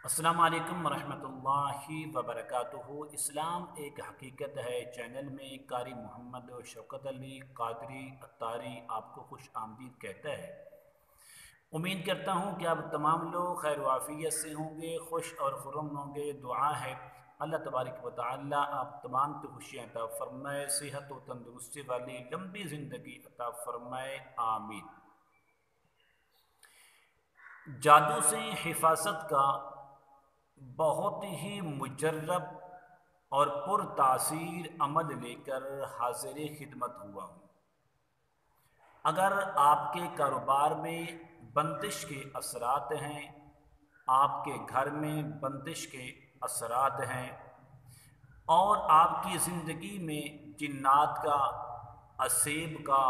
अस्सलाम वालेकुम रहमतुल्लाहि वबरकातुहू। इस्लाम एक हकीकत है चैनल में कारी मोहम्मद शौकत अली कादरी अत्तारी आपको खुश आमदीद कहता है। उम्मीद करता हूँ कि आप तमाम लोग खैर वाफ़ियत से होंगे, खुश और खुर्रम होंगे। दुआ है अल्लाह तबारक व तआला आप तमाम को खुशियाँ अता फ़रमाए, सेहत व तंदुरुस्ती वाली लंबी ज़िंदगी अता फ़रमाए, आमीन। जादू से हिफाजत का बहुत ही मुजर्रब और पुरतासीर अमल लेकर हाजिर खिदमत हुआ हूँ। अगर आपके कारोबार में बंदिश के असरात हैं, आपके घर में बंदिश के असरात हैं और आपकी ज़िंदगी में जिन्नात का, असेब का,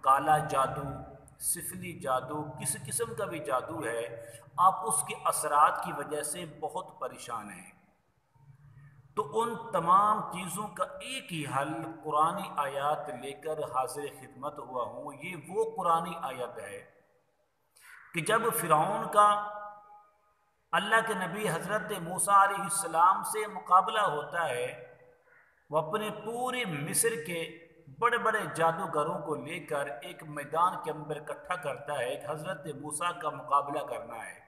काला जादू, सिफली जादू, किसी किस्म का भी जादू है, आप उसके असरात की वजह से बहुत परेशान हैं, तो उन तमाम चीज़ों का एक ही हल कुरानी आयत लेकर हाजिर खिदमत हुआ हूँ। ये वो कुरानी आयत है कि जब फ़िरौन का अल्लाह के नबी हज़रत मूसा अलैहिस्सलाम से मुकाबला होता है, वो अपने पूरे मिस्र के बड़े बड़े जादूगरों को लेकर एक मैदान के अंदर इकट्ठा करता है कि हज़रत मूसा का मुकाबला करना है।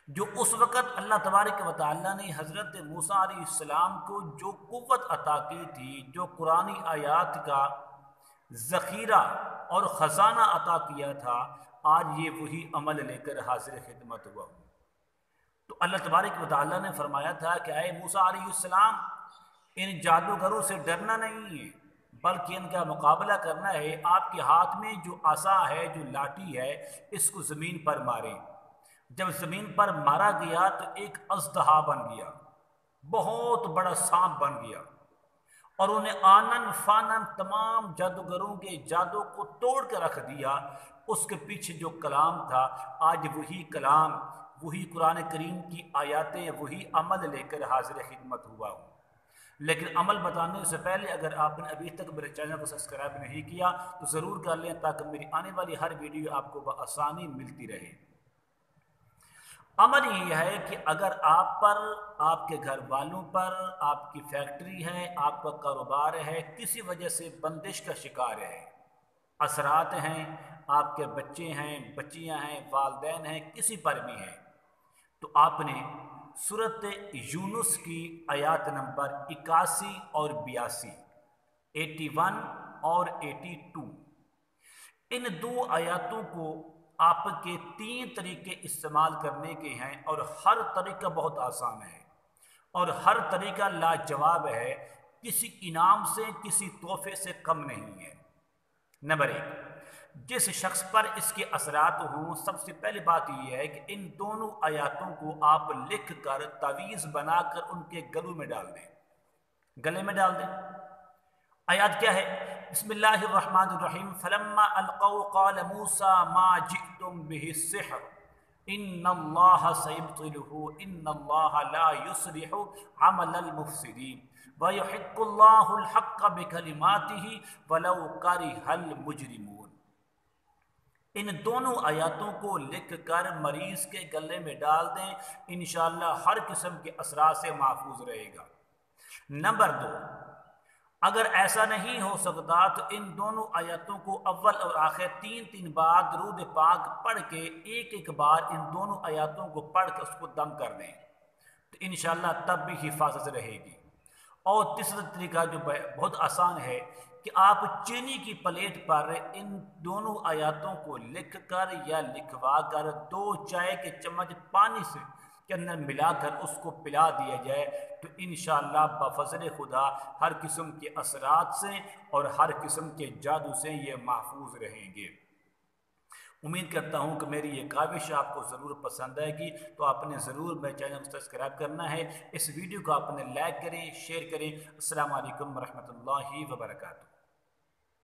जो उस वक़्त अल्लाह तबारक व तआला ने हज़रत मूसा अलैहिस्सलाम को जो कुव्वत अता की थी, जो कुरानी आयात का ज़ख़ीरा और ख़जाना अता किया था, आज ये वही अमल लेकर हाजिर खिदमत हुआ हूँ। तो अल्लाह तबारक व तआला ने फरमाया था कि आए मूसा अलैहिस्सलाम, इन जादूगरों से डरना नहीं है, बल्कि इनका मुकाबला करना है। आपके हाथ में जो आसा है, जो लाठी है, इसको ज़मीन पर मारें। जब ज़मीन पर मारा गया तो एक अज़दहा बन गया, बहुत बड़ा सांप बन गया और उन्हें आनन फानन तमाम जादूगरों के जादू को तोड़ कर रख दिया। उसके पीछे जो कलाम था, आज वही कलाम, वही कुरान करीम की आयतें, वही अमल लेकर हाजिर खिदमत हुआ हूँ। लेकिन अमल बताने से पहले अगर आपने अभी तक मेरे चैनल को सब्सक्राइब नहीं किया तो ज़रूर कर लें, ताकि मेरी आने वाली हर वीडियो आपको बआसानी मिलती रहे। अमल ये है कि अगर आप पर, आपके घर वालों पर, आपकी फैक्ट्री है, आपका कारोबार है, किसी वजह से बंदिश का शिकार है, असरात हैं, आपके बच्चे हैं, बच्चियां हैं, वालदैन हैं, किसी पर भी हैं, तो आपने सूरत यूनुस की आयत नंबर 81 और 82, 81 और 82, इन दो आयतों को आपके 3 तरीके इस्तेमाल करने के हैं और हर तरीका बहुत आसान है और हर तरीका लाजवाब है, किसी इनाम से, किसी तोहफे से कम नहीं है। नंबर 1, जिस शख्स पर इसके असरात हों, सबसे पहली बात यह है कि इन दोनों आयतों को आप लिख कर तावीज़ बनाकर उनके गलों में डाल दें, गले में डाल दें। आयत क्या है? बिस्मिल्लाहिर्रहमानिर्रहीम। फलम्मा अलक़ौ क़ाल मूसा मा जिअ्तुम बिहि सिह्र इन्नल्लाह सयुब्तिलुहु इन्नल्लाह ला युस्लिहु अमलल मुफ़्सिदीन व युहिक्कुल्लाहुल हक़्क़ बिकलिमातिही वलौ करिहल मुजरिमून। इन दोनों आयतों को लिख कर मरीज़ के गले में डाल दें, इंशाअल्लाह हर किस्म के असरात से महफूज रहेगा। नंबर 2, अगर ऐसा नहीं हो सकता तो इन दोनों आयतों को अव्वल और आखिर 3 बार दरूद पाक पढ़ के एक बार इन दोनों आयतों को पढ़ के उसको दम कर दें, तो इंशाअल्लाह तब भी हिफाजत रहेगी। और तीसरा तरीका जो बहुत आसान है कि आप चीनी की प्लेट पर इन दोनों आयतों को लिख कर या लिखवा कर 2 चाय के चम्मच पानी से के अंदर मिलाकर उसको पिला दिया जाए, तो इंशाअल्लाह बफज़ल खुदा हर किस्म के असरात से और हर किस्म के जादू से ये महफूज रहेंगे। उम्मीद करता हूँ कि मेरी ये काविश आपको ज़रूर पसंद आएगी, तो आपने ज़रूर मेरे चैनल को सब्सक्राइब करना है। इस वीडियो को आपने लाइक करें, शेयर करें। अस्सलाम वालेकुम रहमतुल्लाहि व बरकातुहू।